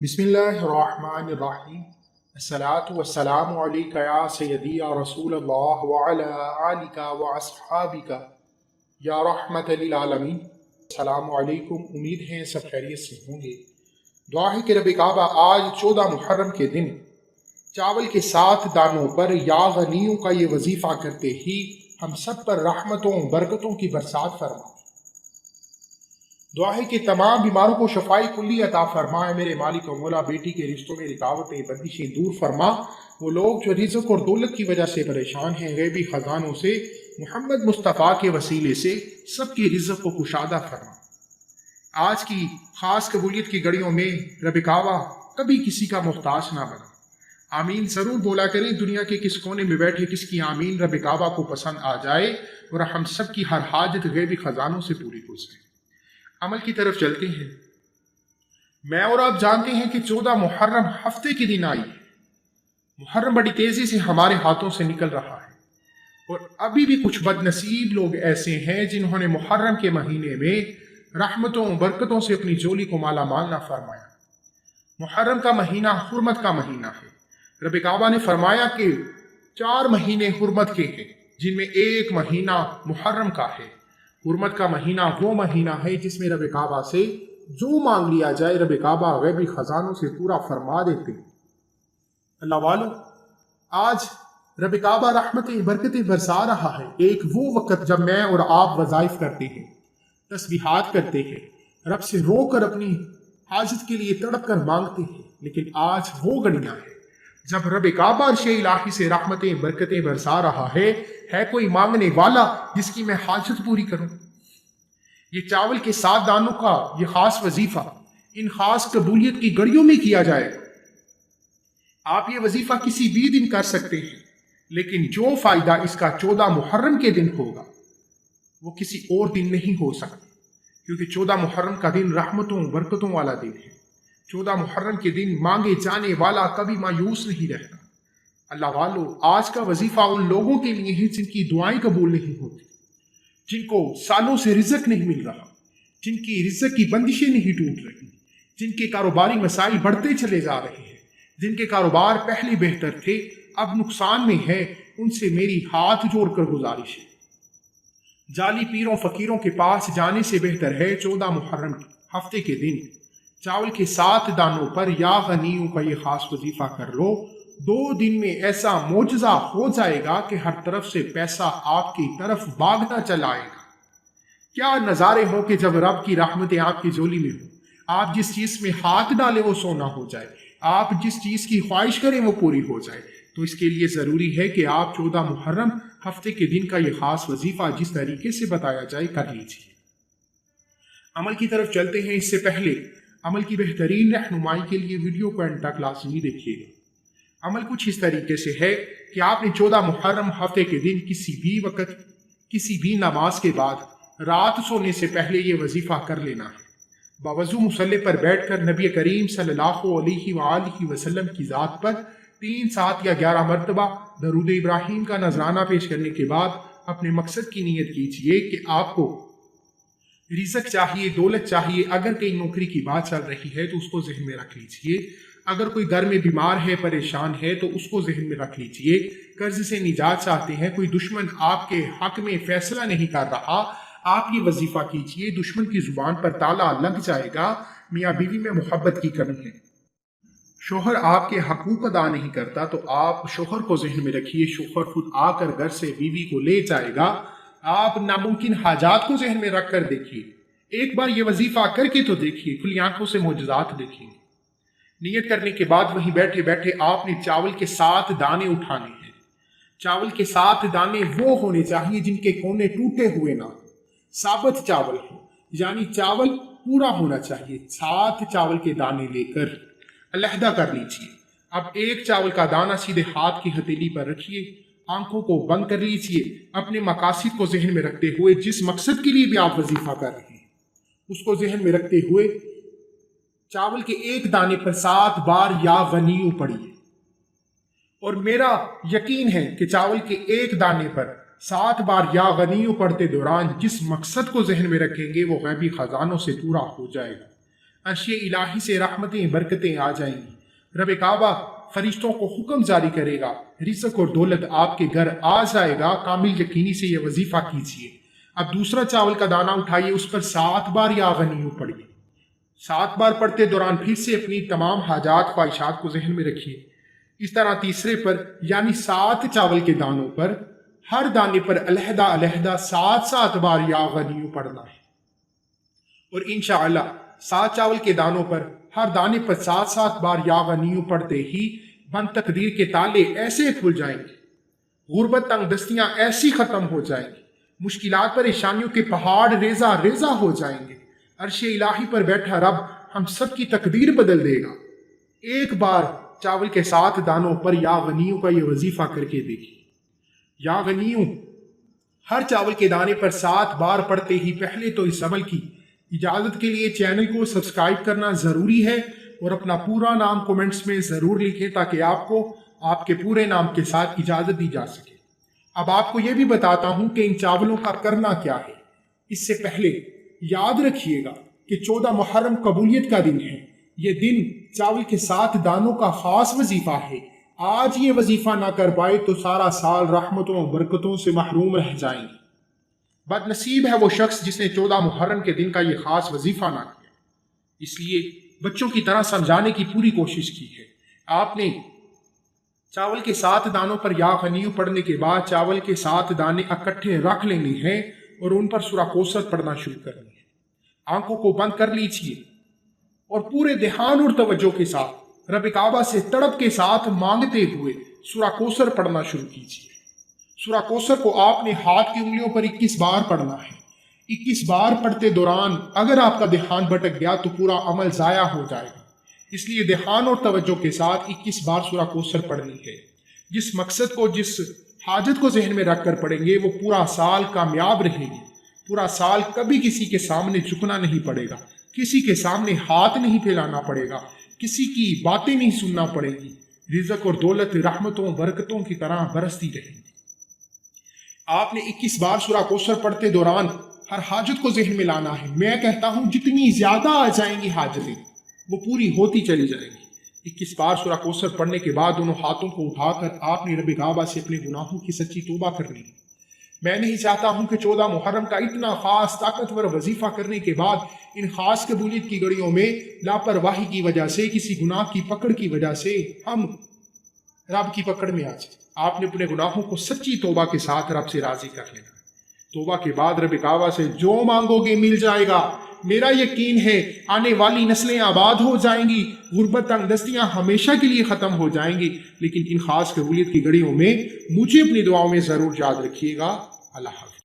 बिस्मिल्लाहिर्रहमानिर्रहीम। अस्सलातु वस्सलामु अलैका या सय्यदी या रसूल अल्लाह व अला आलिका व अस्हाबिका या रहमतल लिल आलमीन। अस्सलामु अलैकुम। उम्मीद है सब खैरियत से होंगे। दुआ है कि रब काबा आज 14 मुहर्रम के दिन चावल के 7 दानों पर या गनियों का ये वजीफा करते ही हम सब पर रहमतों बरकतों की बरसात फरमा। दुआ है कि तमाम बीमारों को शफाई कुल्ली अता फरमाए। मेरे मालिक और मौला बेटी के रिश्तों में रुकावटें बंदिशें दूर फरमा। वो लोग जो रिज़्क़ और दौलत की वजह से परेशान हैं, गैबी ख़जानों से मोहम्मद मुस्तफ़ा के वसीले से सबकी रिज़्क़ को कुशादा फरमा। आज की ख़ास कबूलियत की घड़ियों में रब काबा कभी किसी का मोहताज ना बना। आमीन ज़रूर बोला करें। दुनिया के किस कोने में बैठे किसकी आमीन रब काबा को पसंद आ जाए और हम सब की हर हाजत गैबी ख़जानों से पूरी हो जाए। अमल की तरफ चलते हैं। मैं और आप जानते हैं कि 14 मुहर्रम हफ्ते के दिन आई है। मुहर्रम बड़ी तेजी से हमारे हाथों से निकल रहा है और अभी भी कुछ बदनसीब लोग ऐसे हैं जिन्होंने मुहर्रम के महीने में रहमतों बरकतों से अपनी झोली को माला माल ना फरमाया। मुहर्रम का महीना हुर्मत का महीना है। रब काबा ने फरमाया कि 4 महीने हुर्मत के हैं जिनमें एक महीना मुहर्रम का है। हुर्मत का महीना वो महीना है जिसमें रब काबा से जो मांग लिया जाए रब काबा गैबी खजानों से पूरा फरमा देते हैं। अल्लाह वालों, आज रब काबा रहमतें बरकतें बरसा रहा है। एक वो वक़्त जब मैं और आप वज़ाइफ करते हैं, तस्बीहात करते हैं, रब से रोकर अपनी हाजत के लिए तड़प कर मांगते हैं। लेकिन आज वो घड़ियां हैं जब रब काबा अर्श इलाही से रहमतें बरकतें बरसा रहा है कोई मांगने वाला जिसकी मैं हाजत पूरी करूं। ये चावल के 7 दानों का ये खास वजीफा इन खास कबूलियत की घड़ियों में किया जाएगा। आप ये वजीफा किसी भी दिन कर सकते हैं, लेकिन जो फायदा इसका 14 मुहर्रम के दिन होगा वो किसी और दिन नहीं हो सकता, क्योंकि 14 मुहर्रम का दिन रहमतों बरकतों वाला दिन है। 14 मुहर्रम के दिन मांगे जाने वाला कभी मायूस नहीं रहता। अल्लाह वालों, आज का वजीफा उन लोगों के लिए है जिनकी दुआएं कबूल नहीं होती, जिनको सालों से रिज़्क़ नहीं मिल रहा, जिनकी रिज़्क़ की बंदिशें नहीं टूट रही, जिनके कारोबारी मसाइल बढ़ते चले जा रहे हैं, जिनके कारोबार पहले बेहतर थे अब नुकसान में है। उनसे मेरी हाथ जोड़कर गुजारिश है, जाली पीरों फकीरों के पास जाने से बेहतर है 14 मुहर्रम हफ्ते के दिन चावल के 7 दानों पर या गनियों का ये खास वजीफा कर लो। 2 दिन में ऐसा मोजज़ा हो जाएगा कि हर तरफ से पैसा आपकी तरफ भागता चला आएगा। क्या नज़ारे हो कि जब रब की रहमतें आपकी झोली में हो, आप जिस चीज़ में हाथ डालें वो सोना हो जाए, आप जिस चीज़ की ख्वाहिश करें वो पूरी हो जाए। तो इसके लिए ज़रूरी है कि आप 14 मुहर्रम हफ्ते के दिन का ये खास वजीफा जिस तरीके से बताया जाए कर लीजिए। अमल की तरफ चलते हैं। इससे पहले अमल की बेहतरीन रहनुमाई के लिए वीडियो को एंड तक लाजमी देखिएगा। अमल कुछ इस तरीके से है कि आपने 14 मुहर्रम हफ्ते के दिन किसी भी वक्त किसी भी नमाज के बाद रात सोने से पहले ये वजीफा कर लेना है। बावजू मुसल्ले पर बैठकर नबी करीम सल्लल्लाहु अलैहि वसल्लम की ज़ात पर 3, 7 या 11 मरतबा दरूद इब्राहिम का नजराना पेश करने के बाद अपने मकसद की नीयत कीजिए कि आपको रिज़्क़ चाहिए, दौलत चाहिए। अगर कहीं नौकरी की बात चल रही है तो उसको जहन में रख लीजिए। अगर कोई घर में बीमार है, परेशान है तो उसको जहन में रख लीजिए। कर्ज से निजात चाहते हैं, कोई दुश्मन आपके हक में फैसला नहीं कर रहा, आप ये वजीफा कीजिए, दुश्मन की जुबान पर ताला लग जाएगा। मियाँ बीवी में मोहब्बत की कमी है, शोहर आपके हकूक अदा नहीं करता, तो आप शोहर को जहन में रखिए। शोहर खुद आकर घर से बीवी को ले जाएगा। आप नामुमकिन हाजात को जहन में रख कर देखिए। एक बार ये वजीफा करके तो देखिए, खुली आंखों से मोजज़ात देखेंगे। नियत करने के बाद वहीं बैठे बैठे आपने चावल के 7 दाने उठाने हैं। चावल के 7 दाने वो होने चाहिए जिनके कोने टूटे हुए ना हो, साबुत चावल हो, यानी चावल पूरा होना चाहिए। 7 चावल के दाने लेकर अलहदा कर लीजिए। अब एक चावल का दाना सीधे हाथ की हथेली पर रखिए, आंखों को बंद कर लीजिए। अपने मकासद को जहन में रखते हुए, जिस मकसद के लिए भी आप वजीफा कर रहे हैं उसको जहन में रखते हुए चावल के एक दाने पर 7 बार या गनीयू पढ़िए। और मेरा यकीन है कि चावल के एक दाने पर 7 बार या गनीयू पढ़ते दौरान जिस मकसद को जहन में रखेंगे वो गैबी खजानों से पूरा हो जाएगा। अर्श इलाही से रहमतें बरकतें आ जाएंगी। रब काबा फरिश्तों को हुक्म जारी करेगा, रिज़्क और दौलत आपके घर आ जाएगा। कामिल यकीनी से यह वजीफा कीजिए। अब दूसरा चावल का दाना उठाइए, उस पर 7 बार या गनीयु पढ़िए। 7 बार पढ़ते दौरान फिर से अपनी तमाम हाजात ख्वाहिशात को जहन में रखिए। इस तरह तीसरे पर यानी 7 चावल के दानों पर हर दाने पर अलहदा अलहदा 7 बार या गनीयु पढ़ना है। और इंशाअल्लाह 7 चावल के दानों पर हर दाने पर 7 बार या गनीयु पढ़ते ही बंद तकदीर के ताले ऐसे खुल जाएंगे, गुर्बत तंग दस्तियां ऐसी खत्म हो जाएंगी, मुश्किलात परेशानियों के पहाड़ रेजा रेजा हो जाएंगे। अर्श इलाही पर बैठा रब हम सब की तकदीर बदल देगा। एक बार चावल के 7 दानों पर या गनीयु का ये वजीफा करके देखिए। या गनीयु हर चावल के दाने पर 7 बार पढ़ते ही पहले तो इस अमल की इजाजत के लिए चैनल को सब्सक्राइब करना जरूरी है और अपना पूरा नाम कमेंट्स में जरूर लिखें ताकि आपको आपके पूरे नाम के साथ इजाजत दी जा सके। अब आपको यह भी बताता हूं कि इन चावलों का करना क्या है। इससे पहले याद रखिएगा कि 14 मुहर्रम कबूलियत का दिन है। यह दिन चावल के 7 दानों का खास वजीफा है। आज ये वजीफा ना कर पाए तो सारा साल रहमतों और बरकतों से महरूम रह जाएंगे। बदनसीब है वो शख्स जिसने 14 मुहर्रम के दिन का ये खास वजीफा ना किया। इसलिए बच्चों की तरह समझाने की पूरी कोशिश की है। आपने चावल के 7 दानों पर या गनीयु पढ़ने के बाद चावल के 7 दाने इकट्ठे रख लेने हैं और उन पर सूरा कौसर पढ़ना शुरू करनी है। आंखों को बंद कर लीजिए और पूरे ध्यान और तवज्जो के साथ रब काबा से तड़प के साथ मांगते हुए सूरा कौसर पढ़ना शुरू कीजिए। सूरा कौसर को आपने हाथ की उंगलियों पर 21 बार पढ़ना है। 21 बार पढ़ते दौरान अगर आपका ध्यान भटक गया तो पूरा अमल जाया हो जाएगा। इसलिए ध्यान और तवज्जो के साथ 21 बार सूरा कौसर पढ़नी है। जिस मकसद को, जिस हाजत को जहन में रखकर पढ़ेंगे वो पूरा साल कामयाब रहेगी। पूरा साल कभी किसी के सामने झुकना नहीं पड़ेगा, किसी के सामने हाथ नहीं फैलाना पड़ेगा, किसी की बातें नहीं सुनना पड़ेगी। रिज़्क और दौलत रहमतों बरकतों की तरह बरसती रहेगी। आपने 21 बार सूरा कौसर पढ़ते दौरान हर हाजत को जहन में लाना है। मैं कहता हूं जितनी ज्यादा आ जाएंगी हाजतें वो पूरी होती चली जाएंगी। 21 बार सूरा कौसर पढ़ने के बाद दोनों हाथों को उठाकर आपने रब काबा से अपने गुनाहों की सच्ची तौबा करनी है। मैं नहीं चाहता हूं कि 14 मुहर्रम का इतना खास ताकतवर वजीफा करने के बाद इन खास कबूलियत की घड़ियों में लापरवाही की वजह से, किसी गुनाह की पकड़ की वजह से हम रब की पकड़ में आ जाए। आपने अपने गुनाहों को सच्ची तौबा के साथ रब से राजी कर लेना। तौबा के बाद रब काबा से जो मांगोगे मिल जाएगा। मेरा यकीन है आने वाली नस्लें आबाद हो जाएंगी, गुर्बत तंगदस्तियां हमेशा के लिए खत्म हो जाएंगी। लेकिन इन खास कबूलियत की घड़ियों में मुझे अपनी दुआओं में जरूर याद रखिएगा। अल्लाह हाफ़िज़।